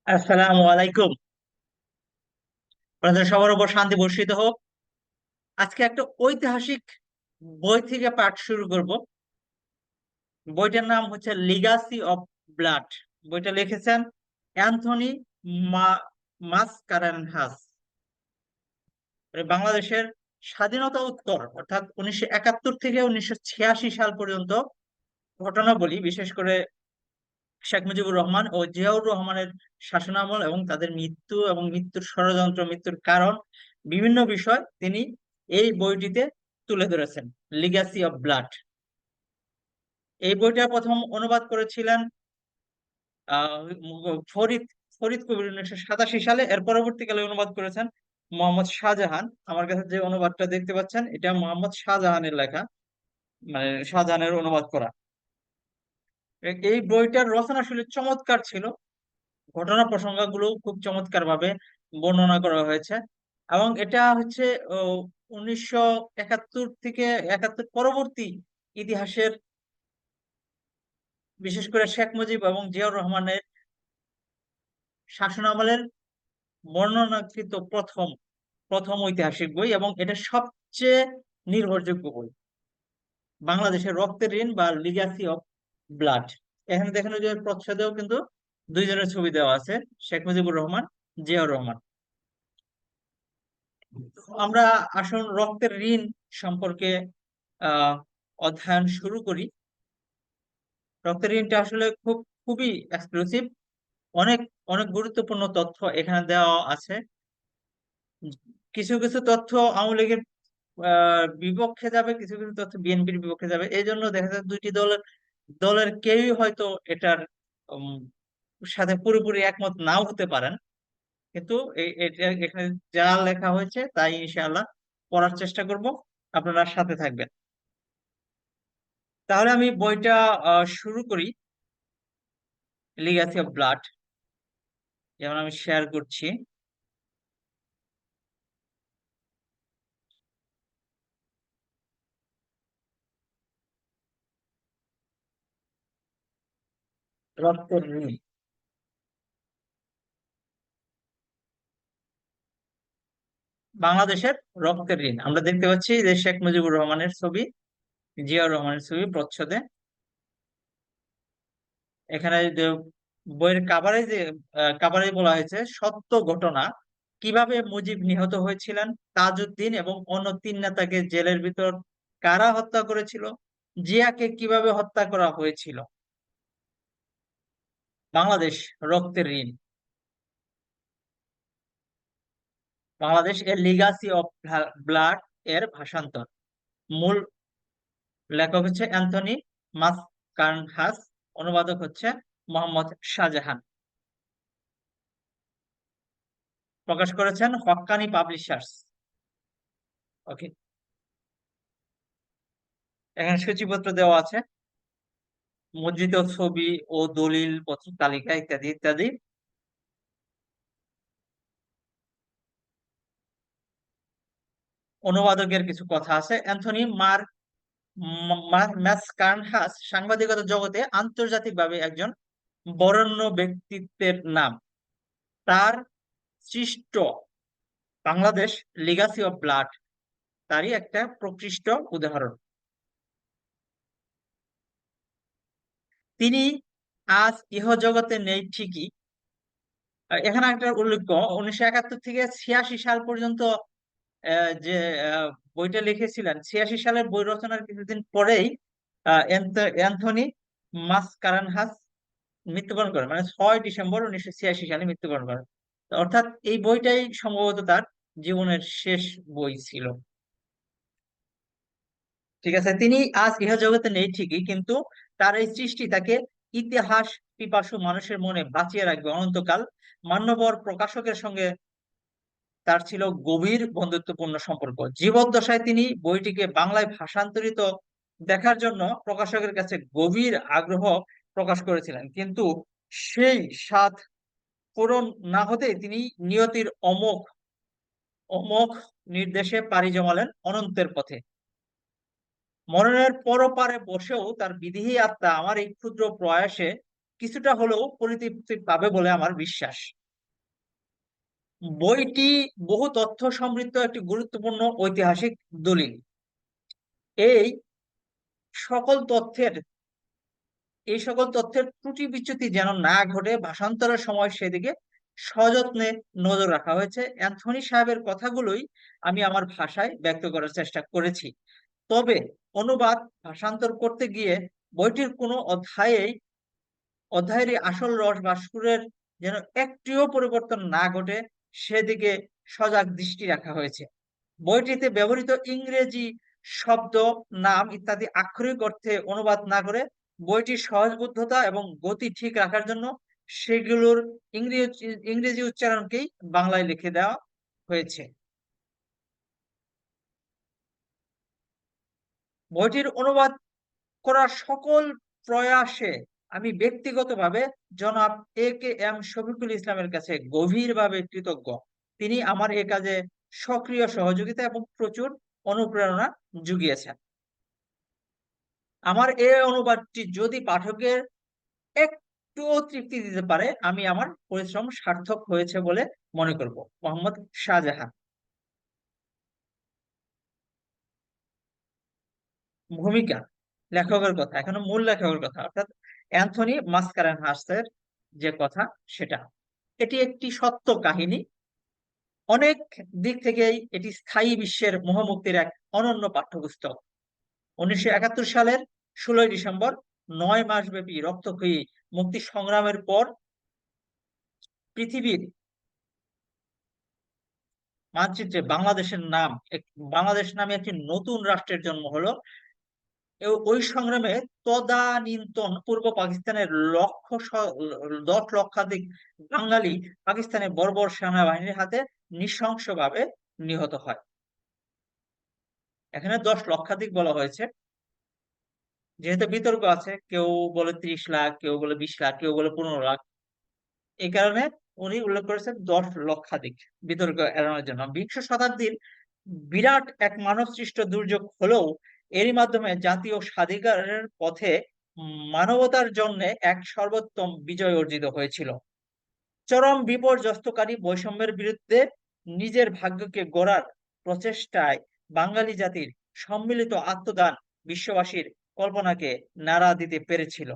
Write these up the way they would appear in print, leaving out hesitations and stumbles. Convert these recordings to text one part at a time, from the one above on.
আসসালামু আলাইকুম। আপনাদের সবার উপর শান্তি বর্ষিত হোক। আজকে একটা ঐতিহাসিক বই থেকে পাঠ শুরু করব। বইটার নাম হচ্ছে লিগাসি অফ ব্লাড। বইটা লিখেছেন অ্যান্থনি মাসকারেনহাস। বাংলাদেশের স্বাধীনতা উত্তর অর্থাৎ 1971 থেকে 1986 সাল পর্যন্ত ঘটনাবলী, বিশেষ করে শেখ মুজিবুর রহমান ও জিয়াউর রহমানের শাসনামল এবং তাদের মৃত্যু এবং মৃত্যুর ষড়যন্ত্র, মৃত্যুর কারণ, বিভিন্ন বিষয় তিনি এই বইটিতে তুলে ধরেছেন। Legacy of blood. এই বইটা প্রথম অনুবাদ করেছিলেন ফরিদ ফরিদ কবির 1987 সালে। এর পরবর্তীকালে অনুবাদ করেছেন মোহাম্মদ শাহজাহান। আমার কাছে যে অনুবাদটা দেখতে পাচ্ছেন, এটা মোহাম্মদ শাহজাহানের লেখা, মানে শাহজাহানের অনুবাদ করা। এই বইটার রচনা আসলে চমৎকার ছিল। ঘটনা প্রসঙ্গগুলো খুব চমৎকার ভাবে বর্ণনা করা হয়েছে। এবং এটা হচ্ছে 1971 থেকে 71 পরবর্তী ইতিহাসের, বিশেষ করে শেখ মুজিব এবং জিয়াউর রহমানের শাসনামলের বর্ণনাকৃত প্রথম প্রথম ঐতিহাসিক বই, এবং এটা সবচেয়ে নির্ভরযোগ্য বই। বাংলাদেশের রক্তের ঋণ বা লিগ্যাসি অফ ব্লাড। এখানে দেখেন যে প্রচ্ছদেও কিন্তু দুইজনের ছবি দেওয়া আছে, শেখ মুজিবুর রহমান, জিয়াউর রহমান। আমরা আসুন রক্তের ঋণ সম্পর্কে আহ অধ্যয়ন শুরু করি। রক্তের ঋণটা আসলে খুবই এক্সক্লুসিভ। অনেক অনেক গুরুত্বপূর্ণ তথ্য এখানে দেওয়া আছে। কিছু কিছু তথ্য আওয়ামী লীগের বিপক্ষে যাবে, কিছু কিছু তথ্য বিএনপির বিপক্ষে যাবে। এই জন্য দেখা যায় দুইটি দলের দলের কেউই হয়তো এটার উম, সাথে পুরোপুরি একমত নাও হতে পারেন। কিন্তু এখানে যা লেখা হয়েছে তাই ইনশাআল্লাহ পড়ার চেষ্টা করব। আপনারা সাথে থাকবেন। তাহলে আমি বইটা শুরু করি। লিগ্যাসি অফ ব্লাড, যেমন আমি শেয়ার করছি। রক্তের ঋণ, বাংলাদেশের রক্তের ঋণ। আমরা দেখতে পাচ্ছি যে শেখ মুজিবুর রহমানের ছবি, জিয়াউর রহমানের ছবি প্রচ্ছদে। এখানে যে বইয়ের কাভারে যে কাভারে বলা হয়েছে সত্য ঘটনা, কিভাবে মুজিব নিহত হয়েছিলেন, তাজউদ্দিন এবং অন্য তিন নেতাকে জেলের ভিতর কারা হত্যা করেছিল, জিয়াকে কিভাবে হত্যা করা হয়েছিল। বাংলাদেশ রক্তের ঋণ, বাংলাদেশ এর লিগাসি অফ ব্লাড এর ভাষান্তর। মূল লেখক হচ্ছে অ্যান্থনি মাসকারনহাস, অনুবাদক হচ্ছে মোহাম্মদ শাহজাহান। প্রকাশ করেছেন হক্কানি পাবলিশার্স। ওকে, এখানে সূচিপত্র দেওয়া আছে, মুদ্রিত ছবি ও দলিল পত্র তালিকা ইত্যাদি ইত্যাদি। অনুবাদকের কিছু কথা আছে। অ্যান্থনি ম্যাসকারনহাস সাংবাদিকতা জগতে আন্তর্জাতিকভাবে একজন বরেণ্য ব্যক্তিত্বের নাম। তার সৃষ্ট বাংলাদেশ লিগাসি অফ ব্লাড তারই একটা প্রকৃষ্ট উদাহরণ। তিনি আজ ইহজগতে নেই ঠিকই। এখানে একটা উল্লেখ্য, 1971 থেকে 86 সাল পর্যন্ত যে আহ, বইটা লিখেছিলেন, 86 সালের বই রচনার কিছুদিন পরেই অ্যান্থনি মাসকারেনহাস মৃত্যুবরণ করেন, মানে 6 ডিসেম্বর 1986 সালে মৃত্যুবরণ করেন। তো অর্থাৎ এই বইটাই সম্ভবত তার জীবনের শেষ বই ছিল। ঠিক আছে, তিনি আজ ইহজগতে নেই ঠিকই, কিন্তু তার এই সৃষ্টি তাকে ইতিহাস পিপাসু মানুষের মনে বাঁচিয়ে রাখবে অনন্তকাল। মান্যবর প্রকাশকের সঙ্গে তার ছিল গভীর বন্ধুত্বপূর্ণ সম্পর্ক। জীবদ্দশায় তিনি বইটিকে বাংলায় ভাষান্তরিত দেখার জন্য প্রকাশকের কাছে গভীর আগ্রহ প্রকাশ করেছিলেন, কিন্তু সেই স্বাদ পূরণ না হতেই তিনি নিয়তির অমোঘ অমোঘ নির্দেশে পাড়ি জমালেন অনন্তের পথে। মরণের পরপারে বসেও তার বিদেহী আত্মা আমার এই ক্ষুদ্র প্রয়াসে কিছুটা হলেও পরিতৃপ্তি পাবে বলে আমার বিশ্বাস। বইটি বহু তথ্য সমৃদ্ধ একটি গুরুত্বপূর্ণ ঐতিহাসিক দলিল। এই সকল তথ্যের এই সকল তথ্যের ত্রুটি বিচ্যুতি যেন না ঘটে, ভাষান্তরের সময় সেদিকে সযত্নে নজর রাখা হয়েছে। অ্যান্থনি সাহেবের কথাগুলোই আমি আমার ভাষায় ব্যক্ত করার চেষ্টা করেছি। তবে অনুবাদ ভাষান্তর করতে গিয়ে বইটির কোনো অধ্যায়েরই আসল রস বা সুরের যেন একটিও পরিবর্তন না ঘটে সেদিকে সজাগ দৃষ্টি রাখা হয়েছে। বইটিতে ব্যবহৃত ইংরেজি শব্দ, নাম ইত্যাদি আক্ষরিক অর্থে অনুবাদ না করে বইটির সহজবোধ্যতা এবং গতি ঠিক রাখার জন্য সেগুলোর ইংরেজি উচ্চারণকেই বাংলায় লিখে দেওয়া হয়েছে। বইটির অনুবাদ করার সকল প্রয়াসে আমি ব্যক্তিগতভাবে জনাব A.K.M শফিকুল ইসলামের কাছে গভীরভাবে কৃতজ্ঞ। তিনি আমার এ কাজে সক্রিয় সহযোগিতা এবং প্রচুর অনুপ্রেরণা জুগিয়েছেন। আমার এই অনুবাদটি যদি পাঠকের একটুও তৃপ্তি দিতে পারে, আমি আমার পরিশ্রম সার্থক হয়েছে বলে মনে করব। মোহাম্মদ শাহজাহান। ভূমিকা, লেখকের কথা, এখানে মূল লেখকের কথা অর্থাৎ অ্যান্থনি মাসকারেনহাসের যে কথা সেটা। এটি একটি সত্য কাহিনী। অনেক দিক থেকেই এটি স্থায়ী বিশ্বের মোহমুক্তির এক অনন্য পাঠ্যপুস্তক। 1971 সালের 16 ডিসেম্বর 9 মাস ব্যাপী রক্তক্ষয়ী মুক্তি সংগ্রামের পর পৃথিবীর মানচিত্রে বাংলাদেশ নামে একটি নতুন রাষ্ট্রের জন্ম হলো। ওই সংগ্রামে তদানীন্তন পূর্ব পাকিস্তানের 10 লক্ষাধিক বাঙালি পাকিস্তানের বর্বর সেনাবাহিনীর হাতে নৃশংসভাবে নিহত হয়। এখানে 10 লক্ষাধিক বলা হয়েছে, যেহেতু বিতর্ক আছে, কেউ বলে 30 লাখ, কেউ বলে 20 লাখ, কেউ বলে 15 লাখ। এই কারণে উনি উল্লেখ করেছেন 10 লক্ষাধিক, বিতর্ক এড়ানোর জন্য। বিংশ শতাব্দীর বিরাট এক মানব সৃষ্ট দুর্যোগ হলেও এরই মাধ্যমে জাতীয় স্বাধিকারের পথে মানবতার জন্য এক সর্বোত্তম বিজয় অর্জিত হয়েছিল। চরম বিপর্যস্তকারী বৈষম্যের বিরুদ্ধে নিজের ভাগ্যকে গড়ার প্রচেষ্টায় বাঙালি জাতির সম্মিলিত আত্মদান বিশ্ববাসীর কল্পনাকে নাড়া দিতে পেরেছিল।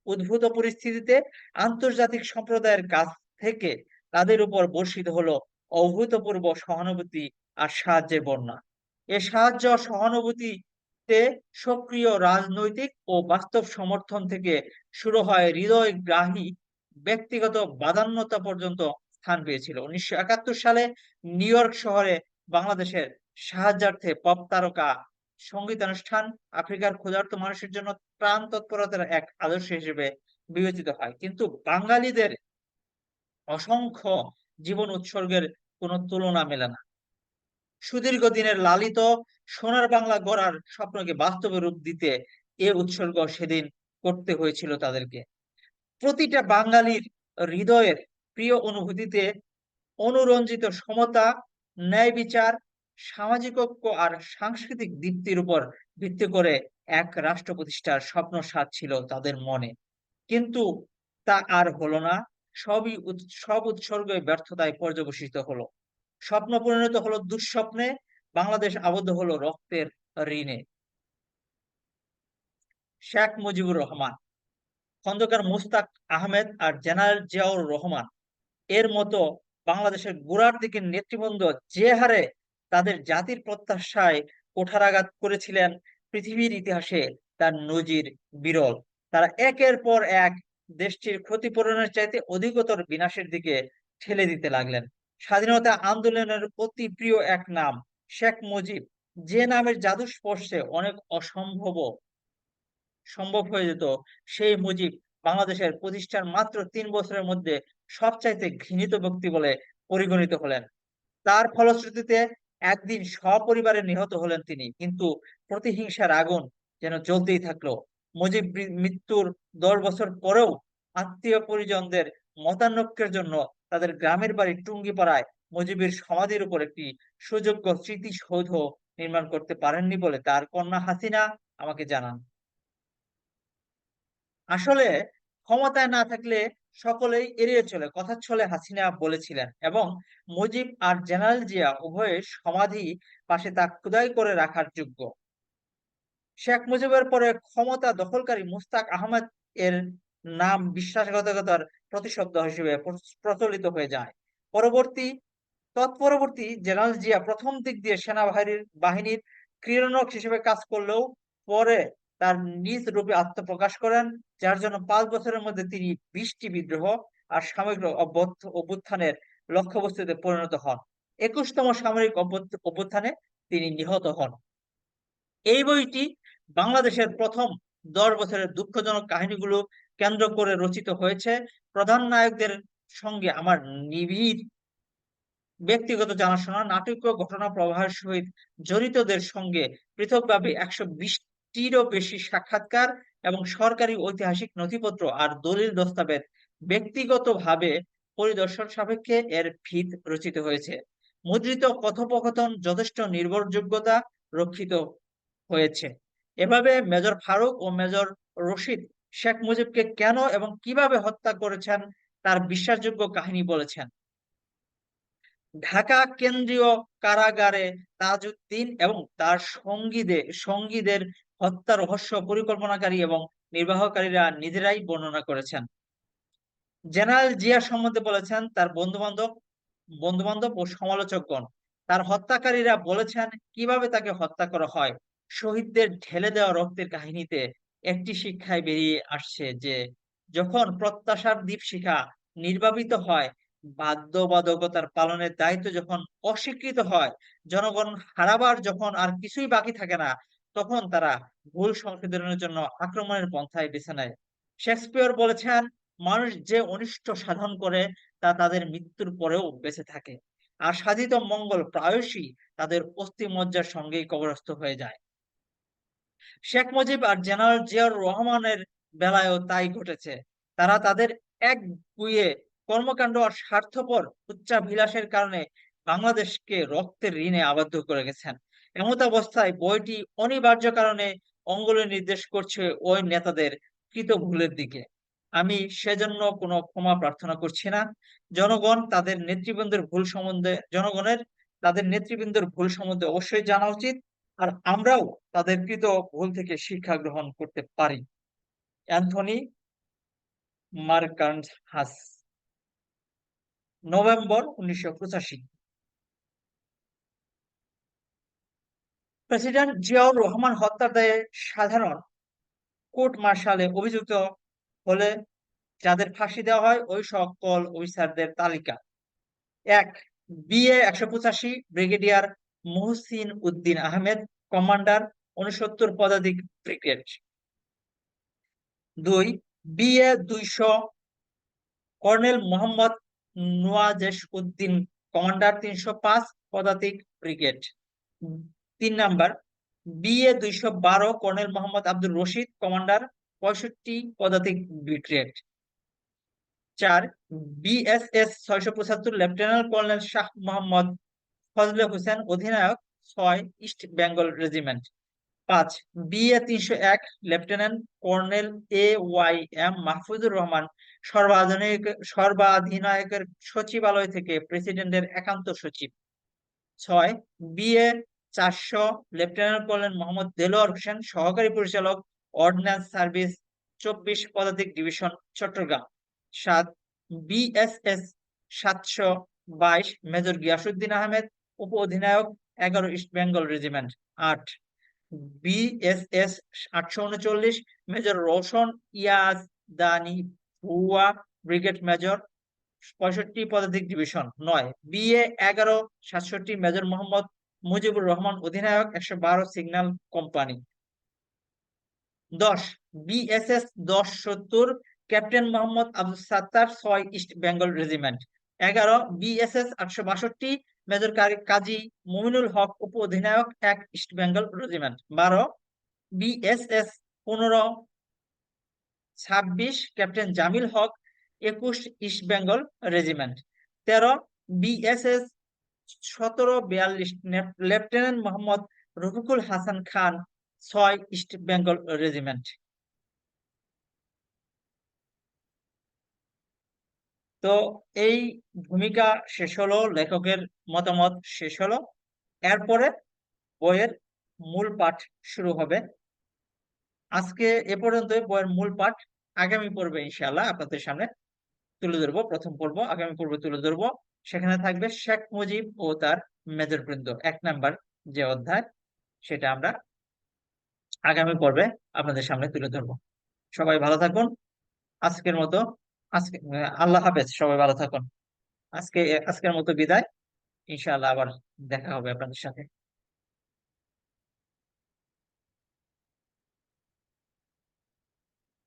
উদ্ভূত পরিস্থিতিতে আন্তর্জাতিক সম্প্রদায়ের কাছ থেকে তাদের উপর বর্ষিত হলো অভূতপূর্ব সহানুভূতি আর সাহায্যের বন্যা। এ সাহায্য সহানুভূতিতে সক্রিয় রাজনৈতিক ও বাস্তব সমর্থন থেকে শুরু হয় হৃদয়গ্রাহী ব্যক্তিগত বাদান্যতা পর্যন্ত স্থান পেয়েছিল। 1971 সালে নিউ ইয়র্ক শহরে বাংলাদেশের সাহায্যার্থে পপ তারকা সঙ্গীতানুষ্ঠান আফ্রিকার ক্ষুধার্ত মানুষের জন্য ত্রাণ তৎপরতার এক আদর্শ হিসেবে বিবেচিত হয়। কিন্তু বাঙালিদের অসংখ্য জীবন উৎসর্গের কোনো তুলনা মেলে না। সুদীর্ঘ দিনের লালিত সোনার বাংলা গড়ার স্বপ্নকে বাস্তবে রূপ দিতে এ উৎসর্গ সেদিন করতে হয়েছিল তাদেরকে। প্রতিটা বাঙালির হৃদয়ের প্রিয় অনুভূতিতে অনুরঞ্জিত সমতা, ন্যায় বিচার, সামাজিক ঐক্য আর সাংস্কৃতিক দীপ্তির উপর ভিত্তি করে এক রাষ্ট্র প্রতিষ্ঠার স্বপ্ন সাধ ছিল তাদের মনে। কিন্তু তা আর হলো না। সব উৎসর্গই ব্যর্থতায় পর্যবসিত হলো। স্বপ্ন পরিণত হলো দুঃস্বপ্নে, বাংলাদেশ আবদ্ধ হলো রক্তের ঋণে। শেখ মুজিবুর রহমান, খন্দকার মোস্তাক আহমেদ আর জেনারেল জিয়াউর রহমান এর মতো বাংলাদেশের গোড়ার দিকের নেতৃবৃন্দ যে হারে তাদের জাতির প্রত্যাশায় কুঠারাঘাত করেছিলেন, পৃথিবীর ইতিহাসে তার নজির বিরল। তারা একের পর এক দেশটির ক্ষতিপূরণের চাইতে অধিকতর বিনাশের দিকে ঠেলে দিতে লাগলেন। স্বাধীনতা আন্দোলনের অতি প্রিয় এক নাম শেখ মুজিব, যে নামের জাদু স্পর্শে অনেক অসম্ভব সম্ভব হয়ে যেত, সেই মুজিব বাংলাদেশের প্রতিষ্ঠার মাত্র 3 বছরের মধ্যে সবচাইতে ঘৃণিত ব্যক্তি বলে পরিগণিত হলেন। তার ফলশ্রুতিতে একদিন সপরিবারে নিহত হলেন তিনি, কিন্তু প্রতিহিংসার আগুন যেন জ্বলতেই থাকলো। মুজিব মৃত্যুর 10 বছর পরেও আত্মীয় পরিজনদের মতানৈক্যের জন্য তাদের গ্রামের বাড়ি টুঙ্গিপাড়ায় মুজিবের সমাধির উপর একটি সুযোগ্য স্মৃতিসৌধ নির্মাণ করতে পারেননি বলে তার কন্যা হাসিনা আমাকে জানান। আসলে ক্ষমতায় না থাকলে সকলেই এড়িয়ে চলে কথার ছলে হাসিনা বলেছিলেন, এবং মুজিব আর জেনারেল জিয়া উভয়ের সমাধি পাশে তা খোদাই করে রাখার যোগ্য। শেখ মুজিবের পরে ক্ষমতা দখলকারী মুস্তাক আহমেদ এর নাম বিশ্বাসঘাতকতার প্রতিশব্দ হিসেবে প্রচলিত হয়ে যায়। তৎপরবর্তী জেনারেল জিয়া প্রথম দিক দিয়ে বাহিনীর ক্রীড়নক হিসেবে কাজ করলেও পরে তার নিজ রূপে আত্মপ্রকাশ করেন, যার জন্য 5 বছরের মধ্যে তিনি 20টি বিদ্রোহ আর সামরিক অভ্যুত্থানের লক্ষ্যবস্তুতে পরিণত হন। 21তম সামরিক অভ্যুত্থানে তিনি নিহত হন। এই বইটি বাংলাদেশের প্রথম 10 বছরের দুঃখজনক কাহিনীগুলো কেন্দ্র করে রচিত হয়েছে। প্রধান নায়কদের সঙ্গে আমার নিবিড় ব্যক্তিগত জানাশোনা, নাটকীয় ঘটনা প্রবাহের সহিত জড়িতদের সঙ্গে পৃথকভাবে 120টিরও বেশি সাক্ষাৎকার এবং সরকারি ঐতিহাসিক নথিপত্র আর দলিল দস্তাবেজ ব্যক্তিগতভাবে পরিদর্শন সাপেক্ষে এর ভিত রচিত হয়েছে। মুদ্রিত কথোপকথন যথেষ্ট নির্ভরযোগ্যতা রক্ষিত হয়েছে। এভাবে মেজর ফারুক ও মেজর রশিদ শেখ মুজিবকে কেন এবং কিভাবে হত্যা করেছেন তার বিশ্বাসযোগ্য কাহিনী বলেছেন। ঢাকা কেন্দ্রীয় কারাগারে তাজউদ্দিন এবং তার সঙ্গীদের হত্যা রহস্য পরিকল্পনাকারী এবং নির্বাহকারীরা নিজেরাই বর্ণনা করেছেন। জেনারেল জিয়া সম্বন্ধে বলেছেন তার বন্ধু বান্ধব ও সমালোচকগণ। তার হত্যাকারীরা বলেছেন কিভাবে তাকে হত্যা করা হয়। শহীদদের ঢেলে দেওয়া রক্তের কাহিনীতে একটি শিক্ষায় বেরিয়ে আসছে যে যখন প্রত্যাশার দীপশিখা নির্বাপিত হয়, বাধ্যবাধকতার পালনের দায়িত্ব যখন অস্বীকৃত হয়, জনগণ হারাবার যখন আর কিছুই বাকি থাকে না, তখন তারা ভুল সংশোধনের জন্য আক্রমণের পন্থায় বেছে নেয়। শেক্সপিয়র বলেছেন মানুষ যে অনিষ্ট সাধন করে তা তাদের মৃত্যুর পরেও বেঁচে থাকে, আর সাধিত মঙ্গল প্রায়শই তাদের অস্থিমজ্জার সঙ্গেই কবরস্থ হয়ে যায়। শেখ মুজিব আর জেনারেল জিয়াউর রহমানের বেলায়ও তাই ঘটেছে। তারা তাদের একগুঁয়ে কর্মকাণ্ড আর স্বার্থপর উচ্চাভিলাষের কারণে বাংলাদেশকে রক্তের ঋণে আবদ্ধ করে গেছেন। এমত অবস্থায় বইটি অনিবার্য কারণে অঙ্গুলি নির্দেশ করছে ওই নেতাদের কৃত ভুলের দিকে। আমি সেজন্য কোনো ক্ষমা প্রার্থনা করছি না। জনগণের তাদের নেতৃবৃন্দের ভুল সম্বন্ধে অবশ্যই জানা উচিত, আর আমরাও তাদের কৃত ভুল থেকে শিক্ষা গ্রহণ করতে পারি। Anthony Mascarenhas, November 1985। President Ziaur Rahman হত্যার দায়ে সাধারণ কোর্ট মার্শালে অভিযুক্ত হলে যাদের ফাঁসি দেওয়া হয় ওই সকল অফিসারদের তালিকা: 1, BA 185 brigadier Muhsin Uddin Ahmed, commander 69 পদাতিক brigade. 2, BA 200 colonel Mohammad Nawazesh Uddin, commander 305 পদাতিক brigade. 3 number, BA 212 colonel Mohammad Abdur Rashid, commander 65 পদাতিক brigade. 4, BSS 675 lieutenant colonel Shah Mohammad Fazle Hossain, অধিনায়ক 6 east Bengal regiment. 5, BA 301 lieutenant colonel AYM Mahfuzur Rahman, সর্বাধিনায়কের সচিবালয় থেকে প্রেসিডেন্টের একান্ত সচিব। 6, BA 400 lieutenant colonel Mohammad Delwar Hossain, সহকারী পরিচালক, অর্ডিন্যান্স সার্ভিস 24 পদাতিক division, Chittagong. 7, BSS 722 major Giasuddin Ahmed, উপ অধিনায়ক, 11 east Bengal regiment. 8, BSS 839 major Roshan Yazdani Bhuiyan, brigade major, 65 পদাতিক division. 9, BA 1167 major Mohammad Mujibur Rahman, অধিনায়ক, 112 signal company. 10, BSS 1070 captain Mohammad Abdul Sattar, 6 east Bengal regiment. 11, BSS 862 major Kazi Muminul Haque, উপ অধিনায়ক, 1 east Bengal regiment. 12, BSS 1526 captain Jamil Haque, 21 east Bengal regiment. 13, BSS 1742 lieutenant Mohammad Rafiqul Hasan Khan, 6 east Bengal regiment. তো এই ভূমিকা শেষ হলো, লেখকের মতামত শেষ হলো, এরপরে বইয়ের মূল পাঠ শুরু হবে। আজকে এ পর্যন্ত বইয়ের মূল পাঠ। আগামী পর্বে ইনশাআল্লাহ আপনাদের সামনে তুলে ধরবো, প্রথম পর্ব আগামী পর্বে তুলে ধরবো। সেখানে থাকবে শেখ মুজিব ও তার মেজরবৃন্দ, 1 নাম্বার যে অধ্যায়, সেটা আমরা আগামী পর্বে আপনাদের সামনে তুলে ধরবো। সবাই ভালো থাকুন আজকের মতো। আজকে আল্লাহ হাফেজ, সবাই ভালো থাকুন। আজকের মতো বিদায়। ইনশাআল্লাহ আবার দেখা হবে আপনাদের সাথে।